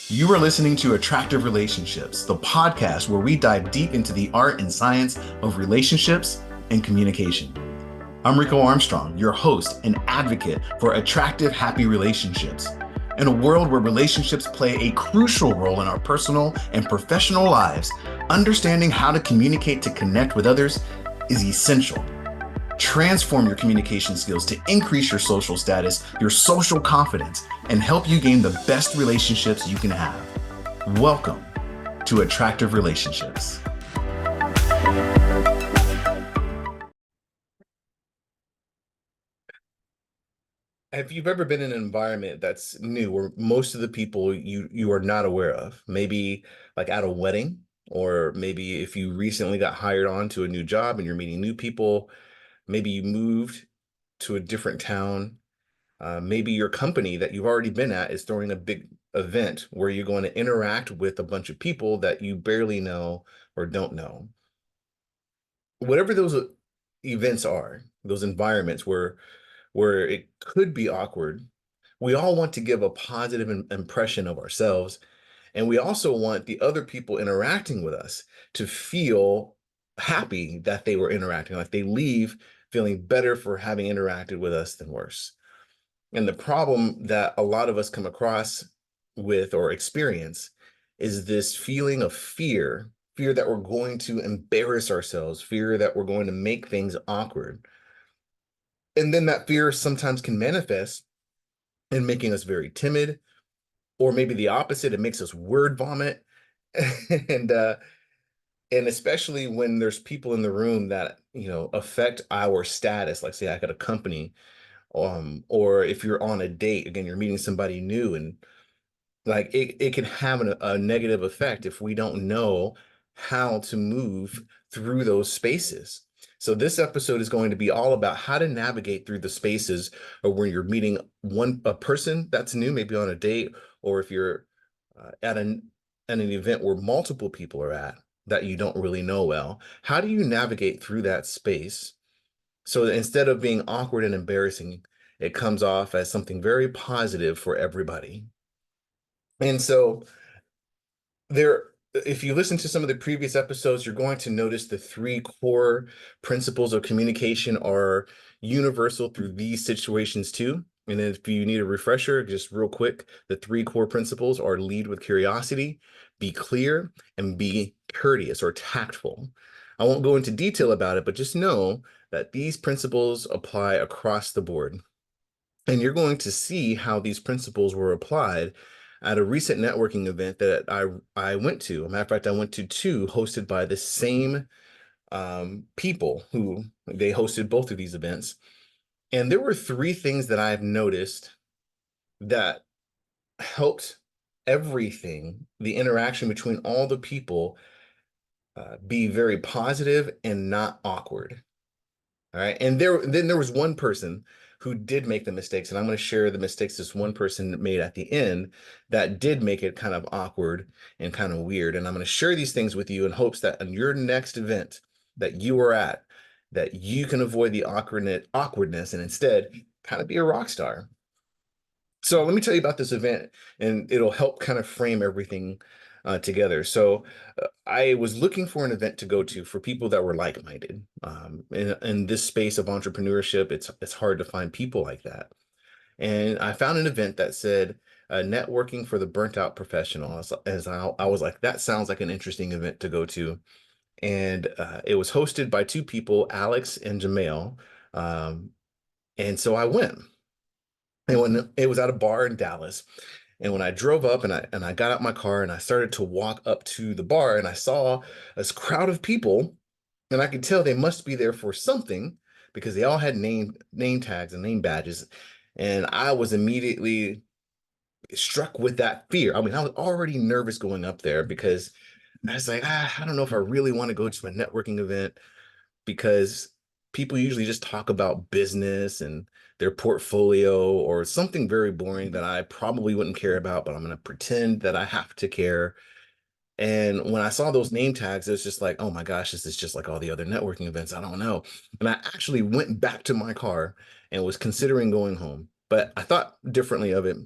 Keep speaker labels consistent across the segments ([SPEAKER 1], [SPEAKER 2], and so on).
[SPEAKER 1] You are listening to Attractive Relationships, the podcast where we dive deep into the art and science of relationships and communication. I'm Rico Armstrong, your host and advocate for attractive, happy relationships. In a world where relationships play a crucial role in our personal and professional lives, understanding how to communicate to connect with others is essential. Transform your communication skills to increase your social status, your social confidence, and help you gain the best relationships you can have. Welcome to Attractive Relationships.
[SPEAKER 2] Have you ever been in an environment that's new where most of the people you are not aware of? Maybe like at a wedding, or maybe if you recently got hired on to a new job and you're meeting new people, maybe you moved to a different town. Maybe your company that you've already been at is throwing a big event where you're going to interact with a bunch of people that you barely know or don't know. Whatever those events are, those environments where it could be awkward, we all want to give a positive impression of ourselves. And we also want the other people interacting with us to feel happy that they were interacting, like they leave feeling better for having interacted with us than worse. And the problem that a lot of us come across with or experience is this feeling of fear that we're going to embarrass ourselves, fear that we're going to make things awkward. And then that fear sometimes can manifest in making us very timid, or maybe the opposite, it makes us word vomit. and uh and especially when there's people in the room that affect our status, like say I got a company, or if you're on a date, again, you're meeting somebody new, and like it can have a negative effect if we don't know how to move through those spaces. So this episode is going to be all about how to navigate through the spaces of where you're meeting a person that's new, maybe on a date, or if you're at an event where multiple people are at that you don't really know well. How do you navigate through that space so that instead of being awkward and embarrassing, it comes off as something very positive for everybody? And so there, if you listen to some of the previous episodes, you're going to notice the three core principles of communication are universal through these situations too. And then if you need a refresher, just real quick, the three core principles are: lead with curiosity, be clear, and be courteous or tactful. I won't go into detail about it, but just know that these principles apply across the board. And you're going to see how these principles were applied at a recent networking event that I went to. A matter of fact, I went to two hosted by the same people who they hosted both of these events. And there were three things that I've noticed that helped everything, the interaction between all the people, be very positive and not awkward. All right. And then there was one person who did make the mistakes, and I'm going to share the mistakes this one person made at the end that did make it kind of awkward and kind of weird. And I'm going to share these things with you in hopes that on your next event that you are at, that you can avoid the awkwardness and instead kind of be a rock star. So let me tell you about this event, and it'll help kind of frame everything together. So I was looking for an event to go to for people that were like-minded. In this space of entrepreneurship, it's hard to find people like that. And I found an event that said networking for the burnt out professional. I was like, that sounds like an interesting event to go to. And it was hosted by two people, Alex and Jamel. Um, and so I went. And when it was at a bar in Dallas, and when I drove up and I got out my car and I started to walk up to the bar, and I saw this crowd of people, and I could tell they must be there for something because they all had name tags and name badges. And I was immediately struck with that fear. I mean, I was already nervous going up there because I was like, I don't know if I really want to go to a networking event, because people usually just talk about business and their portfolio or something very boring that I probably wouldn't care about, but I'm going to pretend that I have to care. And when I saw those name tags, it was just like, oh my gosh, this is just like all the other networking events. I don't know. And I actually went back to my car and was considering going home, but I thought differently of it.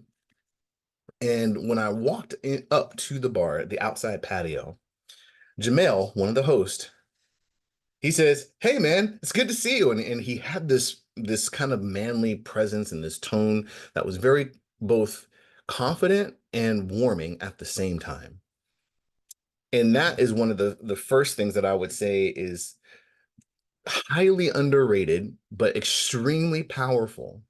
[SPEAKER 2] And when I walked up to the bar, the outside patio, Jamel, one of the hosts, he says, "Hey man, it's good to see you." And he had this kind of manly presence and this tone that was very both confident and warming at the same time. And that is one of the first things that I would say is highly underrated, but extremely powerful,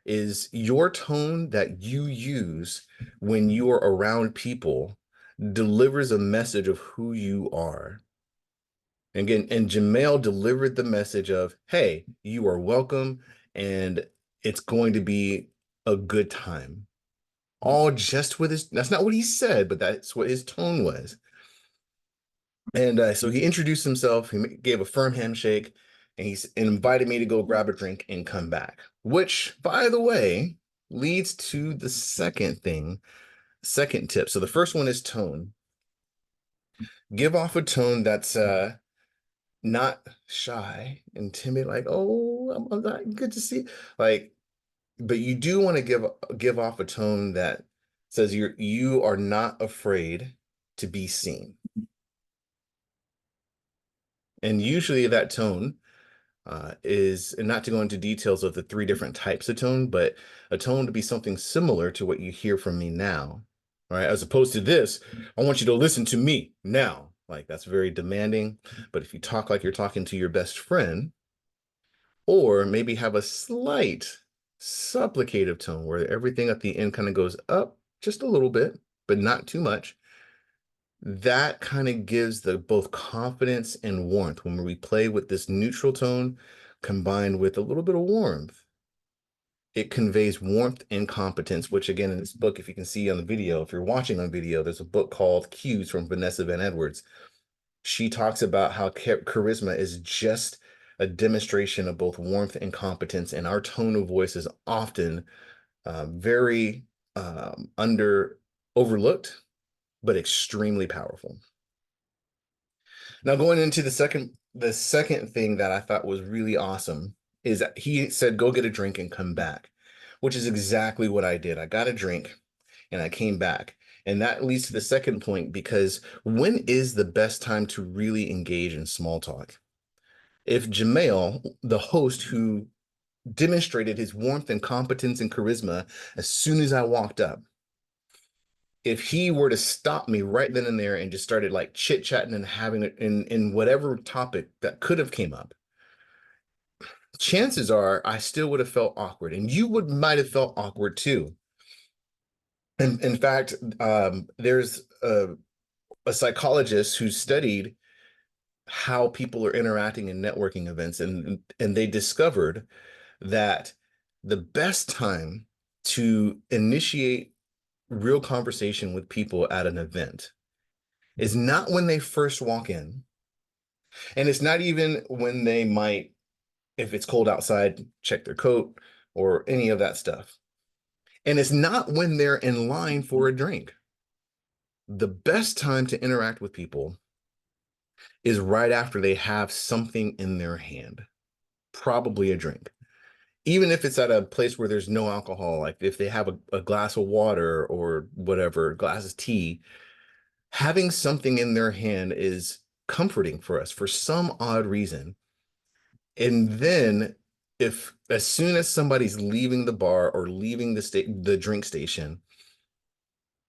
[SPEAKER 2] is your tone that you use when you are around people delivers a message of who you are. Again, and Jamel delivered the message of, hey, you are welcome and it's going to be a good time. All just with that's not what he said, but that's what his tone was. And so he introduced himself, he gave a firm handshake, and he invited me to go grab a drink and come back, which, by the way, leads to the second tip. So the first one is tone. Give off a tone that's not shy and timid, like, oh, I'm not good to see. Like, but you do want to give off a tone that says you are not afraid to be seen. And usually that tone is, and not to go into details of the three different types of tone, but a tone to be something similar to what you hear from me now, right? As opposed to this, I want you to listen to me now. Like that's very demanding. But if you talk like you're talking to your best friend, or maybe have a slight supplicative tone where everything at the end kind of goes up just a little bit, but not too much, that kind of gives the both confidence and warmth when we play with this neutral tone combined with a little bit of warmth. It conveys warmth and competence, which again, in this book, if you can see on the video, if you're watching on video, there's a book called Cues from Vanessa Van Edwards. She talks about how charisma is just a demonstration of both warmth and competence, and our tone of voice is often very overlooked, but extremely powerful. Now, going into the second thing that I thought was really awesome is that he said, go get a drink and come back, which is exactly what I did. I got a drink and I came back. And that leads to the second point, because when is the best time to really engage in small talk? If Jamel, the host who demonstrated his warmth and competence and charisma as soon as I walked up, if he were to stop me right then and there and just started like chit-chatting and having it in whatever topic that could have came up, chances are I still would have felt awkward, and you might have felt awkward too. And in fact, there's a psychologist who studied how people are interacting in networking events, and they discovered that the best time to initiate real conversation with people at an event is not when they first walk in. And it's not even when they might, if it's cold outside, check their coat or any of that stuff. And it's not when they're in line for a drink. The best time to interact with people is right after they have something in their hand, probably a drink. Even if it's at a place where there's no alcohol, like if they have a glass of water or whatever, glass of tea, having something in their hand is comforting for us for some odd reason. And then if as soon as somebody's leaving the bar or leaving the drink station,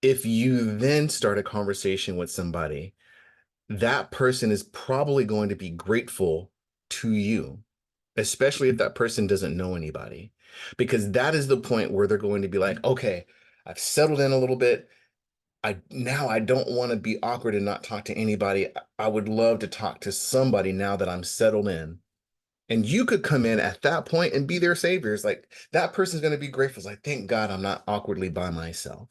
[SPEAKER 2] if you then start a conversation with somebody, that person is probably going to be grateful to you, especially if that person doesn't know anybody, because that is the point where they're going to be like, okay, I've settled in a little bit. I don't want to be awkward and not talk to anybody. I would love to talk to somebody now that I'm settled in. And you could come in at that point and be their saviors. Like that person's going to be grateful. It's like, thank God I'm not awkwardly by myself.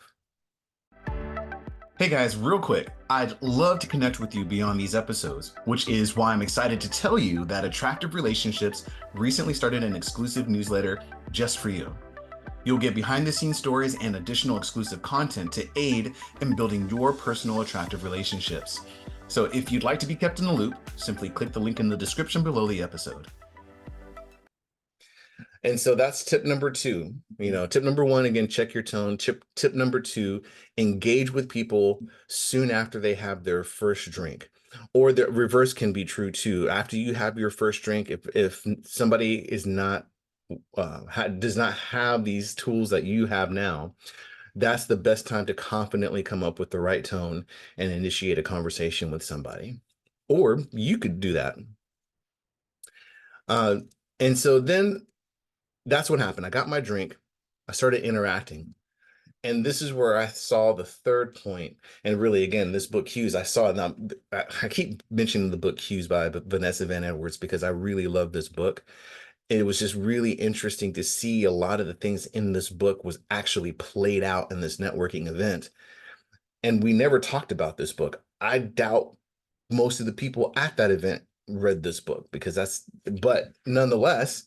[SPEAKER 1] Hey guys, real quick, I'd love to connect with you beyond these episodes, which is why I'm excited to tell you that Attractive Relationships recently started an exclusive newsletter just for you. You'll get behind the scenes stories and additional exclusive content to aid in building your personal attractive relationships. So if you'd like to be kept in the loop, simply click the link in the description below the episode.
[SPEAKER 2] And so that's tip number two. Tip number one, again, check your tone. Tip number two, engage with people soon after they have their first drink. Or the reverse can be true too. After you have your first drink, if somebody is not does not have these tools that you have now, that's the best time to confidently come up with the right tone and initiate a conversation with somebody. Or you could do that. Uh, and so then that's what happened. I got my drink. I started interacting. And this is where I saw the third point. And really, again, this book Cues, I saw it. Now, I keep mentioning the book Cues by Vanessa Van Edwards because I really love this book. It was just really interesting to see a lot of the things in this book was actually played out in this networking event. And we never talked about this book. I doubt most of the people at that event read this book but nonetheless,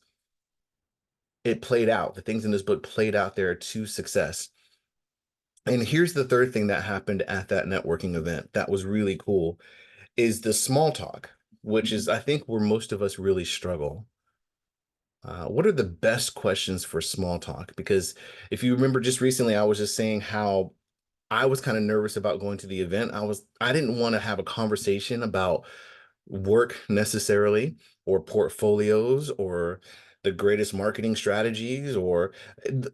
[SPEAKER 2] it played out. The things in this book played out there to success. And here's the third thing that happened at that networking event that was really cool is the small talk, which is, I think, where most of us really struggle. What are the best questions for small talk? Because if you remember just recently, I was just saying how I was kind of nervous about going to the event. I didn't want to have a conversation about work necessarily, or portfolios, or the greatest marketing strategies, or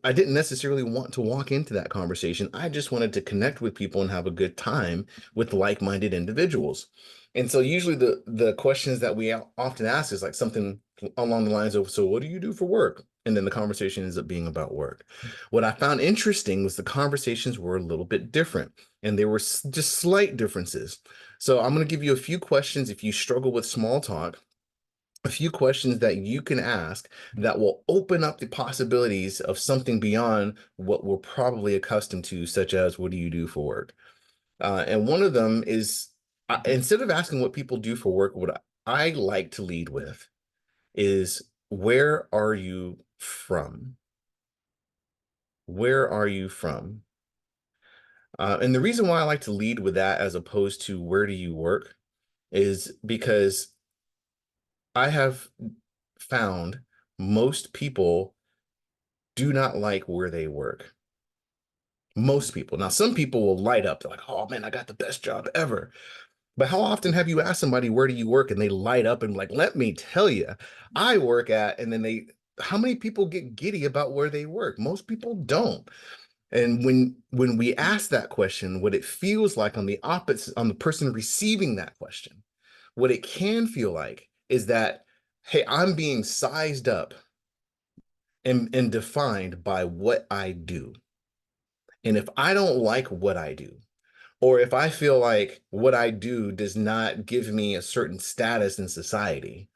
[SPEAKER 2] I didn't necessarily want to walk into that conversation. I just wanted to connect with people and have a good time with like-minded individuals. And so usually the questions that we often ask is like something along the lines of, so what do you do for work? And then the conversation ends up being about work. What I found interesting was the conversations were a little bit different, and there were just slight differences. So I'm going to give you a few questions if you struggle with small talk, a few questions that you can ask that will open up the possibilities of something beyond what we're probably accustomed to, such as, what do you do for work? And one of them is, instead of asking what people do for work, what I like to lead with is, where are you from? Where are you from? And the reason why I like to lead with that as opposed to where do you work is because I have found most people do not like where they work. Most people. Now, some people will light up. They're like, oh man, I got the best job ever. But how often have you asked somebody, where do you work? And they light up and like, let me tell you, I work at, and then how many people get giddy about where they work? Most people don't. And when we ask that question, what it feels like on the opposite, on the person receiving that question, what it can feel like is that, hey, I'm being sized up and defined by what I do. And if I don't like what I do, or if I feel like what I do does not give me a certain status in society,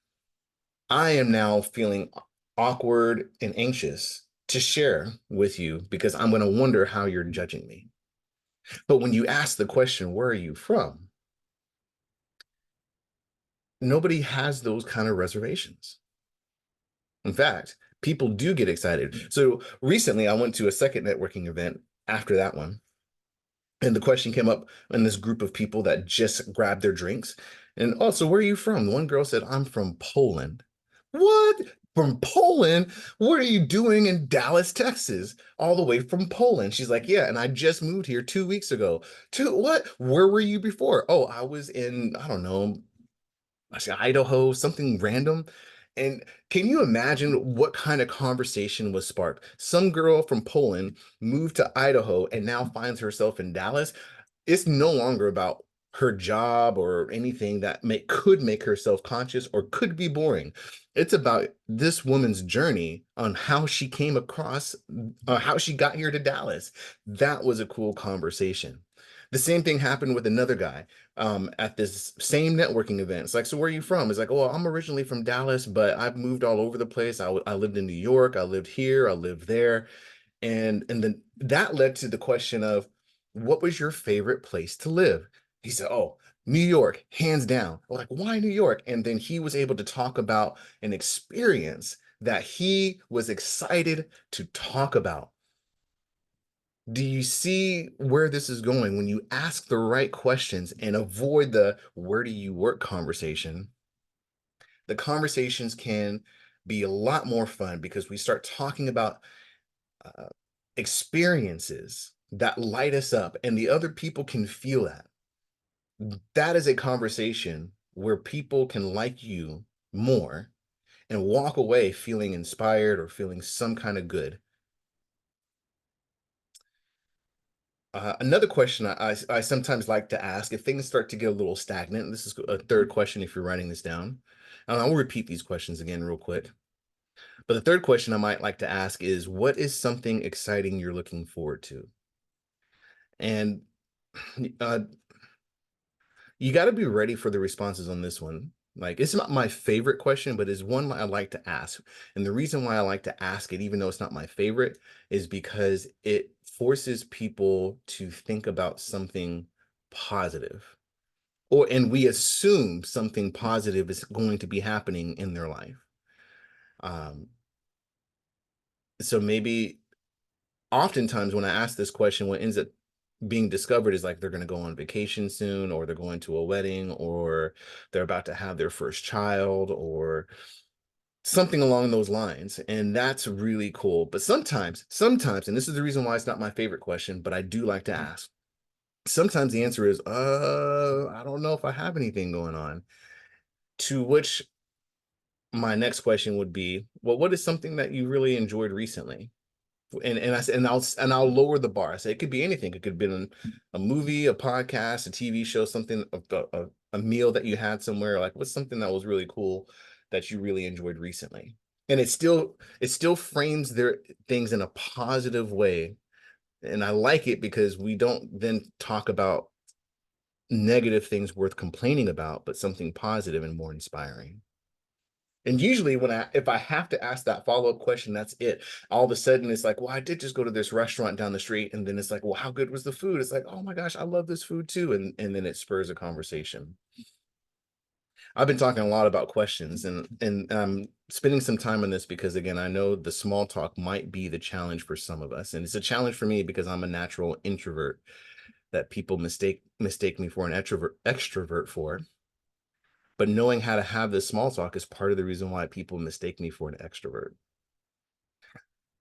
[SPEAKER 2] I am now feeling awkward and anxious to share with you because I'm going to wonder how you're judging me. But when you ask the question, where are you from? Nobody has those kind of reservations. In fact, people do get excited. So recently I went to a second networking event after that one. And the question came up in this group of people that just grabbed their drinks. And also, where are you from? One girl said, I'm from Poland. What? From Poland? What are you doing in Dallas, Texas? All the way from Poland. She's like, yeah, and I just moved here 2 weeks ago. What? Where were you before? Oh, I was in, I don't know, I said Idaho, something random. And can you imagine what kind of conversation was sparked? Some girl from Poland moved to Idaho and now finds herself in Dallas. It's no longer about her job or anything that could make her self-conscious or could be boring. It's about this woman's journey on how she came across, how she got here to Dallas. That was a cool conversation. The same thing happened with another guy at this same networking event. It's like, so where are you from? It's like, oh, I'm originally from Dallas, but I've moved all over the place. I lived in New York. I lived here. I lived there. And then that led to the question of, what was your favorite place to live? He said, oh, New York, hands down. We're like, why New York? And then he was able to talk about an experience that he was excited to talk about. Do you see where this is going? When you ask the right questions and avoid the where do you work conversation, the conversations can be a lot more fun because we start talking about uh, experiences that light us up and the other people can feel that. That is a conversation where people can like you more and walk away feeling inspired or feeling some kind of good. Another question I sometimes like to ask if things start to get a little stagnant. This is a third question if you're writing this down. And I'll repeat these questions again real quick. But the third question I might like to ask is, what is something exciting you're looking forward to? And uh, you got to be ready for the responses on this one. Like, it's not my favorite question, but it's one I like to ask. And the reason why I like to ask it, even though it's not my favorite, is because it forces people to think about something positive. And we assume something positive is going to be happening in their life. Um, so maybe oftentimes when I ask this question, what ends up being discovered is like they're going to go on vacation soon, or they're going to a wedding, or they're about to have their first child, or something along those lines. And that's really cool. But sometimes, and this is the reason why it's not my favorite question, but I do like to ask. Sometimes the answer is, I don't know if I have anything going on. To which my next question would be, well, what is something that you really enjoyed recently? And I said, and I'll lower the bar. I say it could be anything. It could have been a movie, a podcast, a TV show, something, a meal that you had somewhere. Like, what's something that was really cool that you really enjoyed recently? And it still frames their things in a positive way. And I like it because we don't then talk about negative things worth complaining about, but something positive and more inspiring. And usually if I have to ask that follow-up question, that's it. All of a sudden it's like, well, I did just go to this restaurant down the street. And then it's like, well, how good was the food? It's like, oh my gosh, I love this food too. And then it spurs a conversation. I've been talking a lot about questions and I'm spending some time on this because again, I know the small talk might be the challenge for some of us. And it's a challenge for me because I'm a natural introvert that people mistake me for an extrovert for. But knowing how to have this small talk is part of the reason why people mistake me for an extrovert.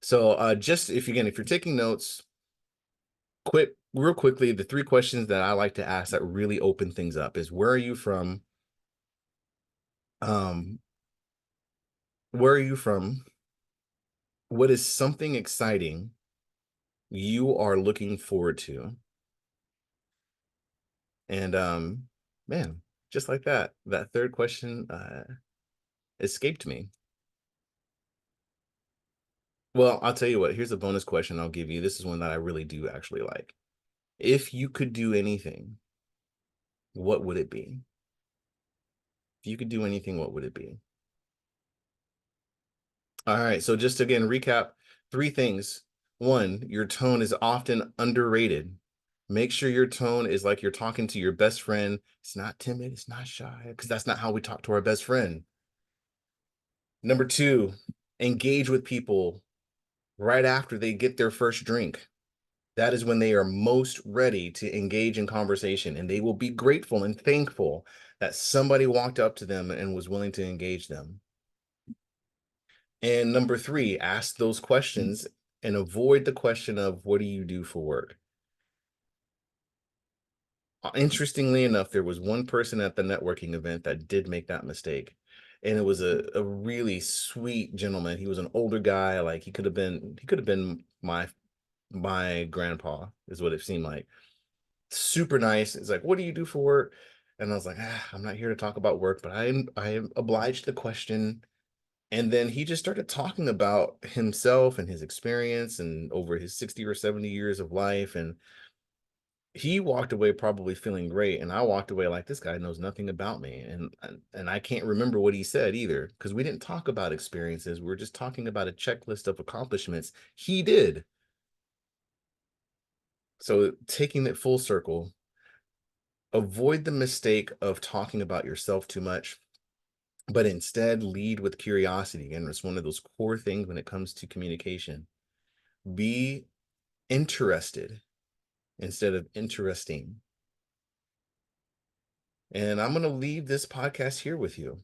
[SPEAKER 2] So just if you're taking notes, real quickly, the three questions that I like to ask that really open things up is where are you from? Um, where are you from? What is something exciting you are looking forward to? And man, just like that, that third question escaped me. Well, I'll tell you what, here's a bonus question I'll give you. This is one that I really do actually like. If you could do anything, what would it be? If you could do anything, what would it be? All right. So just again, recap three things. One, your tone is often underrated. Make sure your tone is like you're talking to your best friend. It's not timid, it's not shy, because that's not how we talk to our best friend. Number two, engage with people right after they get their first drink. That is when they are most ready to engage in conversation, and they will be grateful and thankful that somebody walked up to them and was willing to engage them. And number three, ask those questions and avoid the question of what do you do for work? Interestingly enough, there was one person at the networking event that did make that mistake. And it was a really sweet gentleman. He was an older guy, like he could have been my grandpa, is what it seemed like. Super nice. It's like, what do you do for work? And I was like, I'm not here to talk about work, but I am obliged the question. And then he just started talking about himself and his experience and over his 60 or 70 years of life. And he walked away probably feeling great. And I walked away like, this guy knows nothing about me. And I can't remember what he said either, because we didn't talk about experiences. We were just talking about a checklist of accomplishments he did. So taking it full circle, avoid the mistake of talking about yourself too much, but instead lead with curiosity. And it's one of those core things when it comes to communication. Be interested instead of interesting. And I'm going to leave this podcast here with you.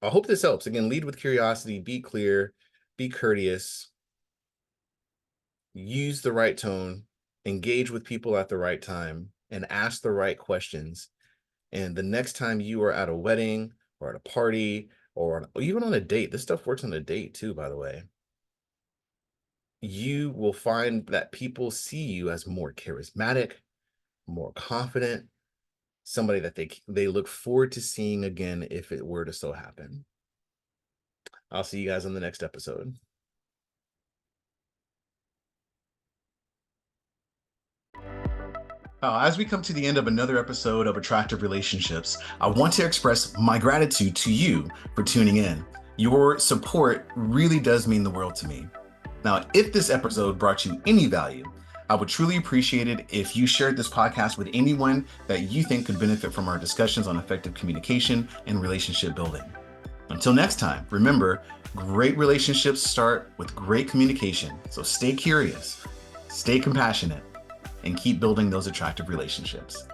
[SPEAKER 2] I hope this helps. Again, lead with curiosity, be clear, be courteous, use the right tone, engage with people at the right time, and ask the right questions. And the next time you are at a wedding or at a party or even on a date, this stuff works on a date too, by the way, you will find that people see you as more charismatic, more confident, somebody that they look forward to seeing again if it were to so happen. I'll see you guys on the next episode.
[SPEAKER 1] As we come to the end of another episode of Attractive Relationships, I want to express my gratitude to you for tuning in. Your support really does mean the world to me. Now, if this episode brought you any value, I would truly appreciate it if you shared this podcast with anyone that you think could benefit from our discussions on effective communication and relationship building. Until next time, remember, great relationships start with great communication. So stay curious, stay compassionate, and keep building those attractive relationships.